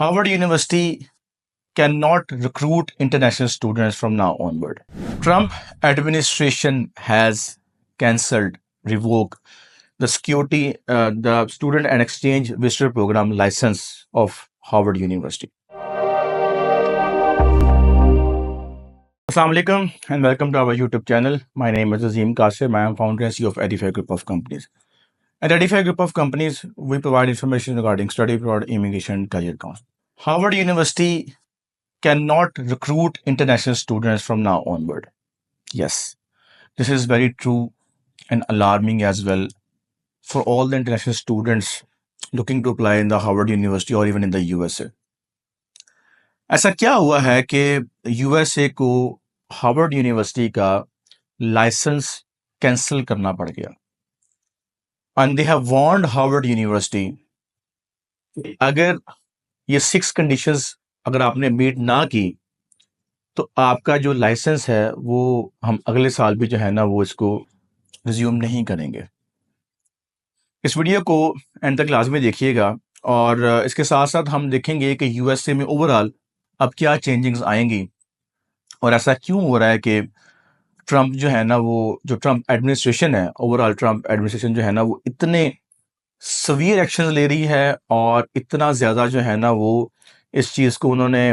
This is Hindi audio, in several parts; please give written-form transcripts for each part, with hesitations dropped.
Harvard University cannot recruit international students from now onward. Trump administration has cancelled, revoked the student and exchange visitor program license of Harvard University. Assalamu alaikum and welcome to our YouTube channel. My name is Azim Qasim. I am founder and CEO of Edify Group of Companies. At Edify Group of Companies, we provide information regarding study abroad, immigration, and career counseling. Harvard University cannot recruit international students from now onward. Yes, this is very true and alarming as well for all the international students looking to apply in the Harvard University or even in the USA. ऐसा क्या हुआ है कि यूएसए को हार्वर्ड यूनिवर्सिटी का लाइसेंस कैंसिल करना पड़ गया and they have warned Harvard university अगर ये 6 कंडीशंस अगर आपने मीट ना की तो आपका जो लाइसेंस है वो हम अगले साल भी जो है ना वो इसको रिज्यूम नहीं करेंगे। इस वीडियो को एंड तक लाजमी देखिएगा और इसके साथ साथ हम देखेंगे कि यूएसए में ओवरऑल अब क्या चेंजिंग्स आएंगी और ऐसा क्यों हो रहा है कि ट्रम्प जो है ना वो जो ट्रम्प एडमिनिस्ट्रेशन है ओवरऑल ट्रम्प एडमिनिस्ट्रेशन जो है ना वो इतने सवियर एक्शन ले रही है और इतना ज़्यादा जो है ना वो इस चीज़ को उन्होंने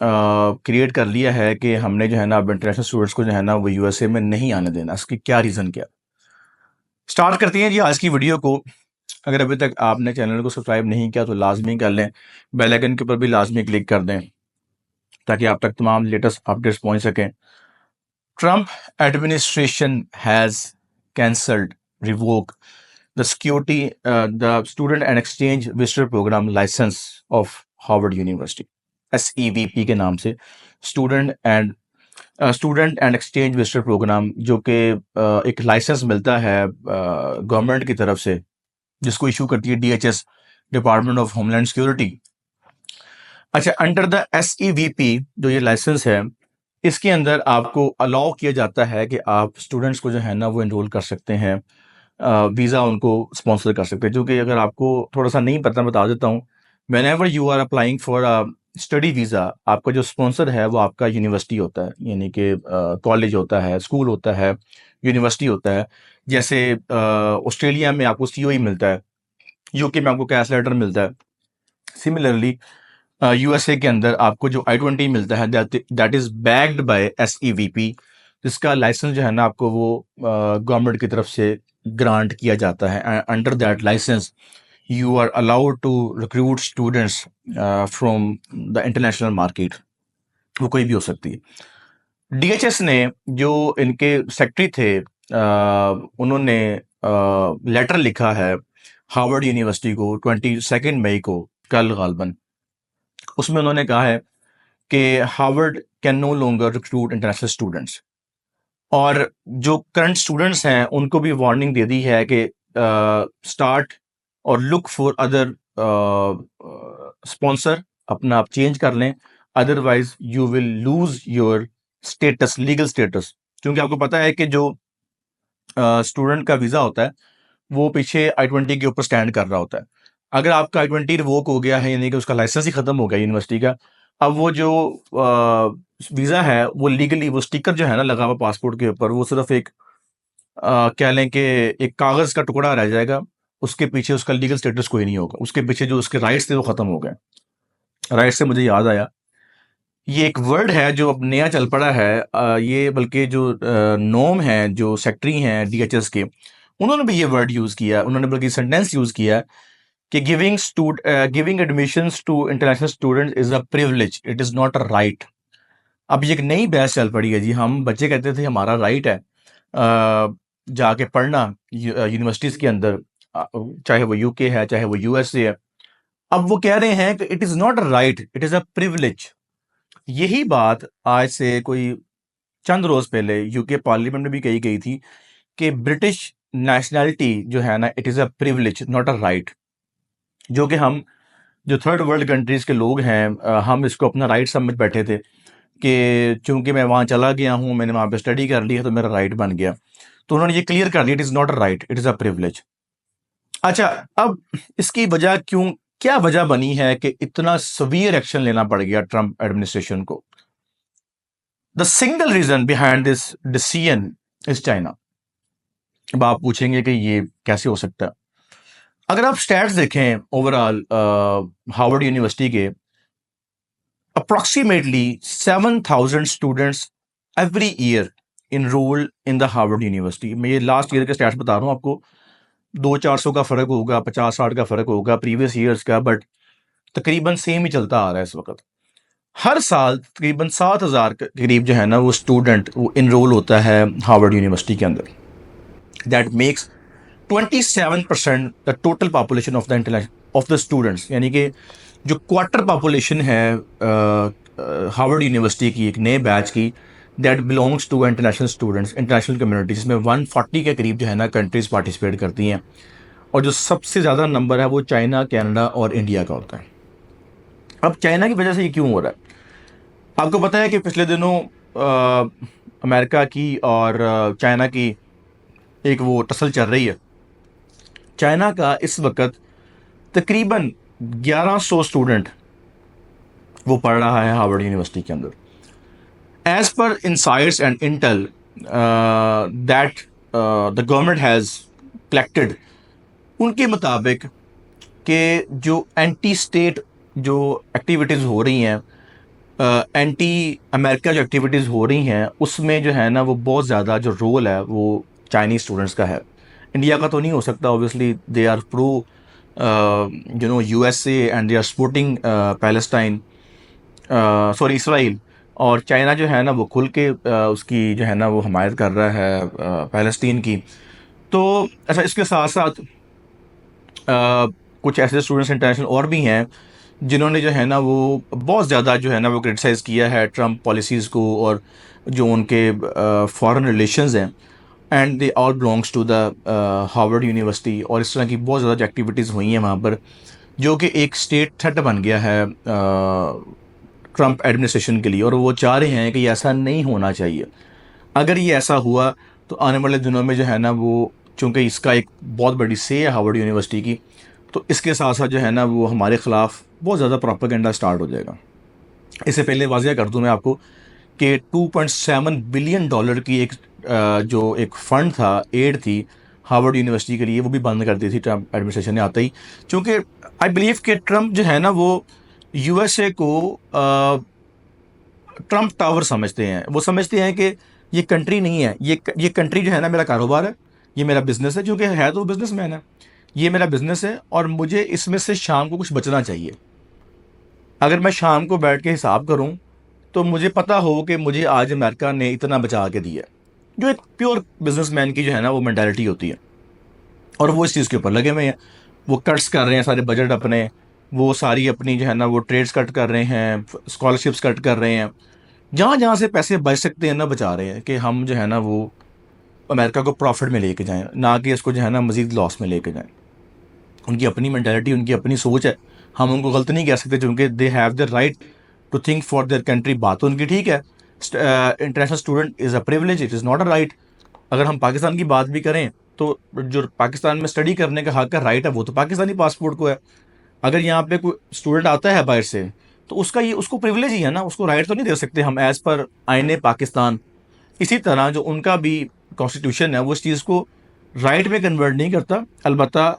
क्रिएट कर लिया है कि हमने जो है ना अब इंटरनेशनल स्टूडेंट्स को जो है ना वो यूएसए में नहीं आने देना। इसकी क्या रीज़न क्या। स्टार्ट करते हैं जी आज की वीडियो को। अगर अभी तक आपने चैनल को सब्सक्राइब नहीं किया तो लाजमी कर लें, बेल आइकन के ऊपर भी लाजमी क्लिक कर दें ताकि आप तक तमाम लेटेस्ट अपडेट्स पहुंच सकें। Trump administration has cancelled, revoke the student and exchange visitor program license of Harvard University, SEVP के नाम से student and exchange visitor program, जो कि एक लाइसेंस मिलता है गवर्नमेंट की तरफ से जिसको इशू करती है DHS, department of homeland security. अच्छा, अंडर द SEVP जो ये लाइसेंस है इसके अंदर आपको अलाउ किया जाता है कि आप स्टूडेंट्स को जो है ना वो एनरोल कर सकते हैं, वीज़ा उनको स्पॉन्सर कर सकते हैं। क्योंकि अगर आपको थोड़ा सा नहीं पता बता देता हूँ, whenever you are applying for study visa आपका जो स्पॉन्सर है वो आपका यूनिवर्सिटी होता है, यानी कि कॉलेज होता है, स्कूल होता है, यूनिवर्सिटी होता है। जैसे ऑस्ट्रेलिया में आपको COE मिलता है, UK में आपको कैश लेटर मिलता है। सिमिलरली USA के अंदर आपको जो I-20 मिलता है that is backed by SEVP, जिसका लाइसेंस जो है ना आपको वो गवर्नमेंट की तरफ से ग्रांट किया जाता है। Under that licence you are allowed to recruit students from the international market, वो कोई भी हो सकती है। DHS ने जो इनके सेक्रेटरी थे उन्होंने लेटर लिखा है हार्वर्ड यूनिवर्सिटी को 22 मई को, कल गालबन। उसमें उन्होंने कहा है कि Harvard can no longer recruit international students, और जो करंट स्टूडेंट्स हैं उनको भी वार्निंग दे दी है कि स्टार्ट और लुक फॉर अदर स्पॉन्सर, अपना आप चेंज कर लें, otherwise you will lose your status, legal status. क्योंकि आपको पता है कि जो स्टूडेंट का वीज़ा होता है वो पीछे I-20 के ऊपर स्टैंड कर रहा होता है। अगर आपका I-20 रिवोक हो गया है, यानी कि उसका लाइसेंस ही ख़त्म हो गया यूनिवर्सिटी का, अब वो जो वीज़ा है वो लीगली, वो स्टिकर जो है ना लगा हुआ पासपोर्ट के ऊपर, वो सिर्फ एक कह लें कि एक कागज़ का टुकड़ा रह जाएगा, उसके पीछे उसका लीगल स्टेटस कोई नहीं होगा, उसके पीछे जो उसके राइट्स थे वो ख़त्म हो गए। राइट्स से मुझे याद आया, ये एक वर्ड है जो अब नया चल पड़ा है, ये बल्कि जो नोम है, जो सेक्रेटरी हैं DHS के, उन्होंने भी ये वर्ड यूज़ किया, उन्होंने बल्कि सेंटेंस यूज़ किया कि giving admissions to international students is a privilege, it is not a right. अब ये एक नई बहस चल पड़ी है जी। हम बच्चे कहते थे हमारा राइट है जाके पढ़ना यूनिवर्सिटीज़ के अंदर, चाहे वो UK है चाहे वो USA है। अब वो कह रहे हैं कि it is not a right, it is a privilege. यही बात आज से कोई चंद रोज़ पहले UK पार्लियामेंट में भी कही गई थी कि ब्रिटिश नेशनैलिटी जो है ना it is a privilege not a right, जो कि हम जो थर्ड वर्ल्ड कंट्रीज़ के लोग हैं हम इसको अपना राइट समझ बैठे थे कि चूंकि मैं वहाँ चला गया हूँ, मैंने वहाँ पे स्टडी कर ली है तो मेरा राइट बन गया। तो उन्होंने ये क्लियर कर दिया, it is not a right, it is a privilege. अच्छा, अब इसकी वजह क्या वजह बनी है कि इतना सवियर एक्शन लेना पड़ गया ट्रंप एडमिनिस्ट्रेशन को? The single reason behind this decision is China. अब आप पूछेंगे कि ये कैसे हो सकता है? अगर आप स्टैट्स देखें ओवरऑल हार्वर्ड यूनिवर्सिटी के, approximately 7,000 students every year enrolled in the Harvard university. मैं ये लास्ट ईयर के स्टैट्स बता रहा हूँ आपको। 200-400 का फ़र्क होगा, 50-60 का फ़र्क होगा प्रीवियस ईयर्स का, बट तकरीबन सेम ही चलता आ रहा है इस वक्त। हर साल तकरीबन 7,000 के करीब जो है ना वो स्टूडेंट वो इनरोल होता है हार्वर्ड यूनिवर्सिटी के अंदर। That makes 27% the total population of the international of the students, यानी कि जो क्वार्टर पॉपुलेशन है हार्वर्ड यूनिवर्सिटी की एक नए बैच की, that belongs to international students, international community, जिसमें 140 के करीब जो है ना कंट्रीज़ पार्टिसिपेट करती हैं। और जो सबसे ज़्यादा नंबर है वो चाइना, कनाडा और इंडिया का होता है। अब चाइना की वजह से ये क्यों हो रहा है? आपको पता है कि पिछले दिनों अमेरिका की और चाइना की एक वो टसल चल रही है। चाइना का इस वक्त तकरीबन 1100 स्टूडेंट वो पढ़ रहा है हार्वर्ड यूनिवर्सिटी के अंदर। एज पर insights and intel that the government has collected, उनके मुताबिक कि जो एंटी स्टेट जो एक्टिविटीज़ हो रही हैं, एंटी अमेरिका जो एक्टिविटीज़ हो रही हैं, उसमें जो है ना वो बहुत ज़्यादा जो रोल है वो चाइनीज़ स्टूडेंट्स का है। इंडिया का तो नहीं हो सकता, obviously they are pro USA and they are supporting Palestine, sorry Israel. और चाइना जो है ना वो खुल के उसकी जो है ना वो हमायत कर रहा है पैलेस्टीन की। तो अच्छा, इसके साथ साथ कुछ ऐसे स्टूडेंट्स इंटरनेशनल और भी हैं जिन्होंने जो है ना वो बहुत ज़्यादा जो है ना वो क्रिटिसाइज़ किया है ट्रम्प पॉलिसीज़ को और जो उनके फॉरेन रिलेशंस हैं। And they all belongs to the Harvard University. और इस तरह की बहुत ज़्यादा एक्टिविटीज़ हुई हैं वहाँ पर, जो कि एक स्टेट थ्रेट बन गया है ट्रम्प एडमिनिस्ट्रेशन के लिए। और वो चाह रहे हैं कि ये ऐसा नहीं होना चाहिए। अगर ये ऐसा हुआ तो आने वाले दिनों में जो है ना वो, चूँकि इसका एक बहुत बड़ी से है हार्वर्ड यूनिवर्सिटी की, तो इसके साथ साथ जो है ना वो हमारे ख़िलाफ़ बहुत ज़्यादा प्रोपेगेंडा स्टार्ट हो जाएगा। इससे पहले वाज़िया कर दूँ मैं आपको कि $2.7 बिलियन की एक जो एक फ़ंड था, एड थी हार्वर्ड यूनिवर्सिटी के लिए, वो भी बंद कर दी थी ट्रम्प एडमिनिस्ट्रेशन ने आते ही। चूँकि आई बिलीव कि ट्रम्प जो है ना वो यूएसए को ट्रम्प टावर समझते हैं। वो समझते हैं कि ये कंट्री नहीं है, ये कंट्री जो है ना मेरा कारोबार है, ये मेरा बिज़नेस है, क्योंकि है तो बिज़नेसमैन है। ये मेरा बिज़नेस है और मुझे इसमें से शाम को कुछ बचना चाहिए। अगर मैं शाम को बैठ के हिसाब करूं तो मुझे पता हो कि मुझे आज अमेरिका ने इतना बचा के दिया। जो एक प्योर बिजनेसमैन की जो है ना वो मेंटालिटी होती है, और वो इस चीज़ के ऊपर लगे हुए हैं। वो कट्स कर रहे हैं सारे बजट अपने, वो सारी अपनी जो है ना वो ट्रेड्स कट कर रहे हैं, स्कॉलरशिप्स कट कर रहे हैं, जहाँ जहाँ से पैसे बच सकते हैं ना बचा रहे हैं कि हम जो है ना वो अमेरिका को प्रॉफिट में लेके जाएं, ना कि इसको जो है ना मज़ीद लॉस में लेके जाएं। उनकी अपनी मेंटालिटी, उनकी अपनी सोच है। हम उनको गलत नहीं कह सकते, क्योंकि they have the right to think for their country. बात तो उनकी ठीक है। International student is a privilege, it is not a right. अगर हम पाकिस्तान की बात भी करें तो जो पाकिस्तान में स्टडी करने का हक है, राइट है, वो तो पाकिस्तानी पासपोर्ट को है। अगर यहाँ पे कोई स्टूडेंट आता है बाहर से तो उसका ये उसको प्रिविलेज ही है ना, उसको राइट तो नहीं दे सकते हम एज़ पर आईने पाकिस्तान। इसी तरह जो उनका भी कॉन्स्टिट्यूशन है वो इस चीज़ को राइट में कन्वर्ट नहीं करता, अलबत्ता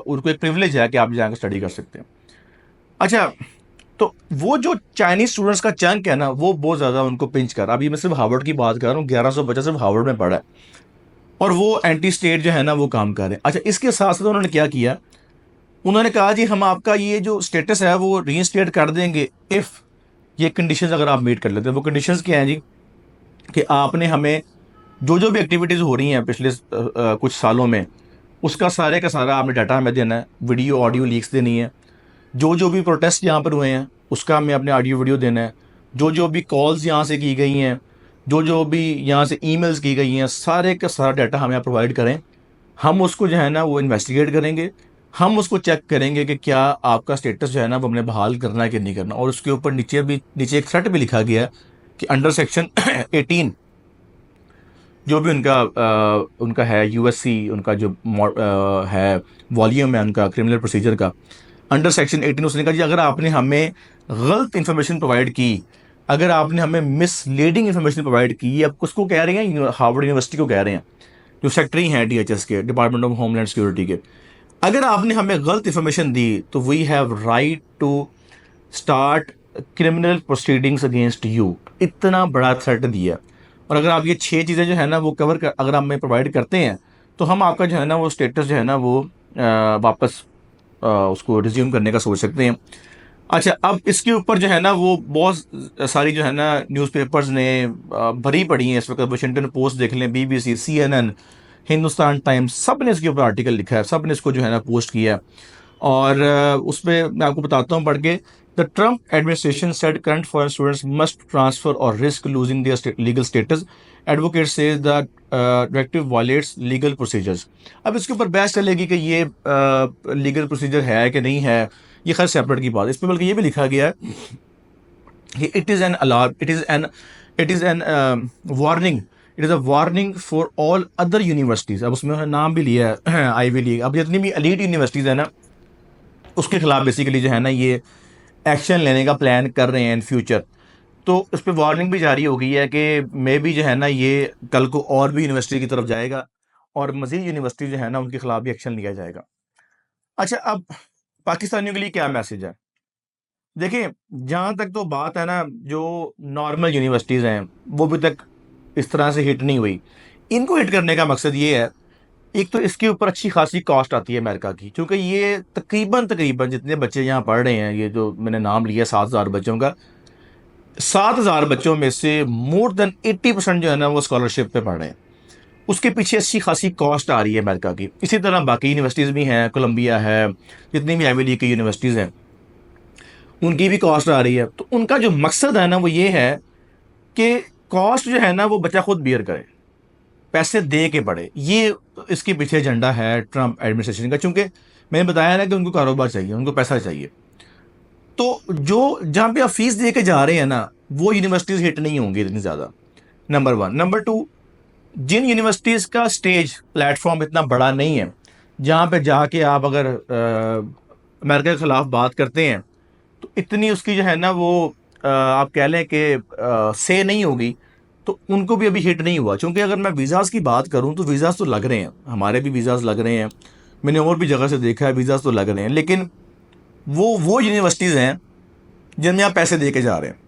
उनको एक प्रिविलेज है कि आप जाकर स्टडी कर सकते हैं। अच्छा, तो वो जो चाइनीज स्टूडेंट्स का चंक है ना वो बहुत ज़्यादा उनको पिंच कर, अभी मैं सिर्फ हार्वर्ड की बात कर रहा हूँ, 1100 बच्चा सिर्फ हार्वर्ड में पढ़ा है और वो एंटी स्टेट जो है ना वो काम कर रहे हैं। अच्छा, इसके साथ साथ उन्होंने क्या किया, उन्होंने कहा जी हम आपका ये जो स्टेटस है वो रीइंस्टेट कर देंगे इफ़ ये कंडीशंस अगर आप मीट कर लेते हैं। वो कंडीशंस क्या हैं जी, कि आपने हमें जो जो भी एक्टिविटीज़ हो रही हैं पिछले कुछ सालों में, उसका सारे का सारा आपने डाटा हमें देना है, वीडियो ऑडियो लीक्स देनी है। जो जो भी प्रोटेस्ट यहाँ पर हुए हैं उसका हमें अपने ऑडियो वीडियो देना है। जो जो भी कॉल्स यहाँ से की गई हैं, जो जो भी यहाँ से ईमेल्स की गई हैं, सारे का सारा डाटा हमें आप प्रोवाइड करें। हम उसको जो है ना वो इन्वेस्टिगेट करेंगे, हम उसको चेक करेंगे कि क्या आपका स्टेटस जो है ना वो हमने बहाल करना है कि नहीं करना। और उसके ऊपर नीचे एक थ्रेट भी लिखा गया है कि अंडर सेक्शन 18 जो भी उनका है यूएससी, उनका जो है वॉल्यूम है उनका क्रिमिनल प्रोसीजर का, अंडर सेक्शन 18 उसने कहा जी अगर आपने हमें गलत इंफॉर्मेशन प्रोवाइड की, अगर आपने हमें मिसलीडिंग इंफॉर्मेशन प्रोवाइड की, ये आप उसको कह रहे हैं, हार्वर्ड यूनिवर्सिटी को कह रहे हैं, जो सेक्रेटरी हैं DHS के, डिपार्टमेंट ऑफ होमलैंड सिक्योरिटी के, अगर आपने हमें गलत इंफॉर्मेशन दी तो we have right to start criminal proceedings against you. इतना बड़ा थ्रेट दिया। और अगर आप ये 6 चीज़ें जो है ना वो अगर आप हमें प्रोवाइड करते हैं तो हम आपका जो है ना वो स्टेटस जो है ना वो वापस उसको रिज्यूम करने का सोच सकते हैं। अच्छा, अब इसके ऊपर जो है ना वो बहुत सारी जो है ना न्यूज़पेपर्स ने भरी पड़ी हैं इस वक्त। वाशिंगटन पोस्ट देख लें, BBC, CNN, हिंदुस्तान टाइम्स, सब ने इसके ऊपर आर्टिकल लिखा है, सब ने इसको जो है ना पोस्ट किया है। और उसमें मैं आपको बताता हूँ पढ़ के। The Trump administration said current foreign students must transfer or risk losing their legal status. Advocate says the directive violates legal procedures. अब इसके ऊपर बहस चलेगी कि ये लीगल प्रोसीजर है कि नहीं है, ये खैर सेपरेट की बात है। इस पर बल्कि ये भी लिखा गया है कि it is an alarm, it is an warning, it is a warning for all other universities. अब उसमें उन्होंने नाम भी लिया है आईवी लीग। अब जितनी भी एलीट यूनिवर्सिटीज़ है ना उसके खिलाफ बेसिकली जो है ना ये एक्शन लेने का प्लान कर रहे हैं इन फ्यूचर। तो उस पर वार्निंग भी जारी हो गई है कि मे भी जो है ना ये कल को और भी यूनिवर्सिटी की तरफ जाएगा और मज़ीद यूनिवर्सिटी जो है ना उनके खिलाफ भी एक्शन लिया जाएगा। अच्छा, अब पाकिस्तानियों के लिए क्या मैसेज है? देखिए, जहाँ तक तो बात है ना, जो नॉर्मल यूनिवर्सिटीज़ हैं वो अभी तक इस तरह से हिट नहीं हुई। इनको हिट करने का मकसद ये है, एक तो इसके ऊपर अच्छी खासी कॉस्ट आती है अमेरिका की, क्योंकि ये तकरीबन तकरीबन जितने बच्चे यहाँ पढ़ रहे हैं, ये जो मैंने नाम लिया 7,000 बच्चों का, 7,000 बच्चों में से मोर देन 80% जो है ना वो स्कॉलरशिप पे पढ़ रहे हैं। उसके पीछे अच्छी खासी कॉस्ट आ रही है अमेरिका की। इसी तरह बाकी यूनिवर्सिटीज़ भी हैं, कोलंबिया है, जितनी भी आईवी लीग की यूनिवर्सिटीज़ हैं उनकी भी कॉस्ट आ रही है। तो उनका जो मकसद है ना वो ये है कि कॉस्ट जो है ना वो बच्चा खुद बियर करे, पैसे दे के पढ़े। ये इसके पीछे एजेंडा है ट्रम्प एडमिनिस्ट्रेशन का, चूंकि मैंने बताया ना कि उनको कारोबार चाहिए, उनको पैसा चाहिए। तो जो जहाँ पे आप फीस दे के जा रहे हैं ना वो यूनिवर्सिटीज़ हिट नहीं होंगी इतनी ज़्यादा, नंबर 1। नंबर 2, जिन यूनिवर्सिटीज़ का स्टेज प्लेटफॉर्म इतना बड़ा नहीं है, जहाँ पे जाके आप अगर अमेरिका के ख़िलाफ़ बात करते हैं तो इतनी उसकी जो है ना वो आप कह लें कि से नहीं होगी, तो उनको भी अभी हिट नहीं हुआ। क्योंकि अगर मैं वीज़ाज़ की बात करूं तो वीज़ाज़ तो लग रहे हैं, हमारे भी वीज़ाज़ लग रहे हैं, मैंने और भी जगह से देखा है वीज़ाज़ तो लग रहे हैं। लेकिन वो यूनिवर्सिटीज़ हैं जिनमें आप पैसे दे के जा रहे हैं,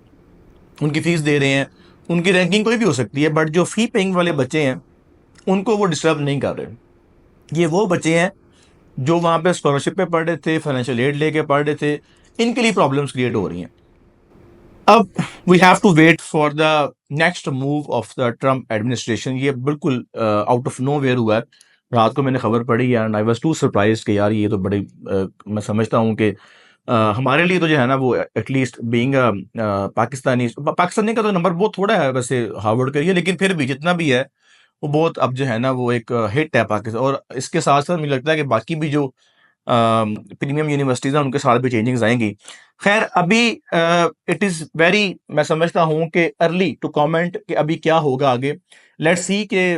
उनकी फ़ीस दे रहे हैं, उनकी रैंकिंग कोई भी हो सकती है, बट जो फ़ी पेइंग वाले बच्चे हैं उनको वो डिस्टर्ब नहीं कर रहे। ये वो बच्चे हैं जो वहाँ पे स्कॉलरशिप पे पढ़ रहे थे, फाइनेंशियल एड लेके पढ़ रहे थे, इनके लिए प्रॉब्लम्स क्रिएट हो रही हैं। अब we have to wait for the next move of the Trump administration. ये बिल्कुल आउट ऑफ नो वेयर हुआ है। रात को मैंने खबर पढ़ी and I was too surprise कि यार ये तो बड़ी मैं समझता हूँ कि हमारे लिए तो जो है ना वो एटलीस्ट बीइंग पाकिस्तानी का तो नंबर बहुत थोड़ा है वैसे हार्वर्ड का ये, लेकिन फिर भी जितना भी है वो बहुत अब जो है ना वो एक हिट है पाकिस्तान। और इसके साथ साथ मुझे लगता है कि बाकी भी जो प्रीमियम यूनिवर्सिटीज़ हैं उनके साथ भी चेंजिंग्स आएंगी। खैर अभी इट इज़ वेरी, मैं समझता हूँ कि अर्ली टू कमेंट कि अभी क्या होगा आगे। लेट्स सी कि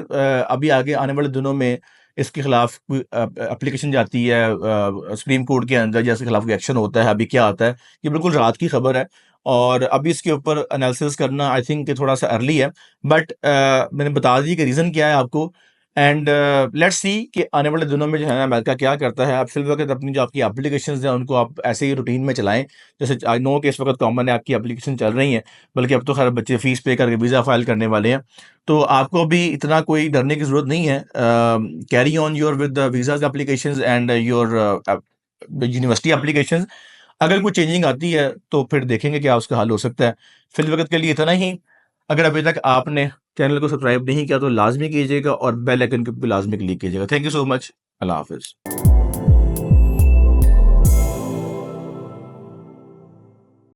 अभी आगे आने वाले दिनों में इसके खिलाफ कोई एप्लीकेशन जाती है सुप्रीम कोर्ट के अंदर, या इसके खिलाफ कोई एक्शन होता है, अभी क्या आता है। ये बिल्कुल रात की खबर है और अभी इसके ऊपर एनालिसिस करना आई थिंक थोड़ा सा अर्ली है। बट मैंने बता दी कि रीज़न क्या है आपको। एंड लेट्स सी कि आने वाले दिनों में जो है ना अमेरिका क्या करता है। आप फिल वक्त अपनी जो आपकी एप्लीकेशंस हैं उनको आप ऐसे ही रूटीन में चलाएं, जैसे आई नो कि इस वक्त कॉमन है आपकी एप्लीकेशन चल रही हैं, बल्कि अब तो खैर बच्चे फीस पे करके वीज़ा फाइल करने वाले हैं, तो आपको भी इतना कोई डरने की ज़रूरत नहीं है। Carry on your with the visas applications and your university applications. अगर कोई चेंजिंग आती है तो फिर देखेंगे क्या उसका हल हो सकता है। फिल वक्त के लिए इतना ही। अगर अभी तक आपने चैनल को सब्सक्राइब नहीं किया तो लाजमी कीजिएगा और बेल आइकन को भी लाजमी क्लिक कीजिएगा। Thank you so much. अल्लाह हाफिज़।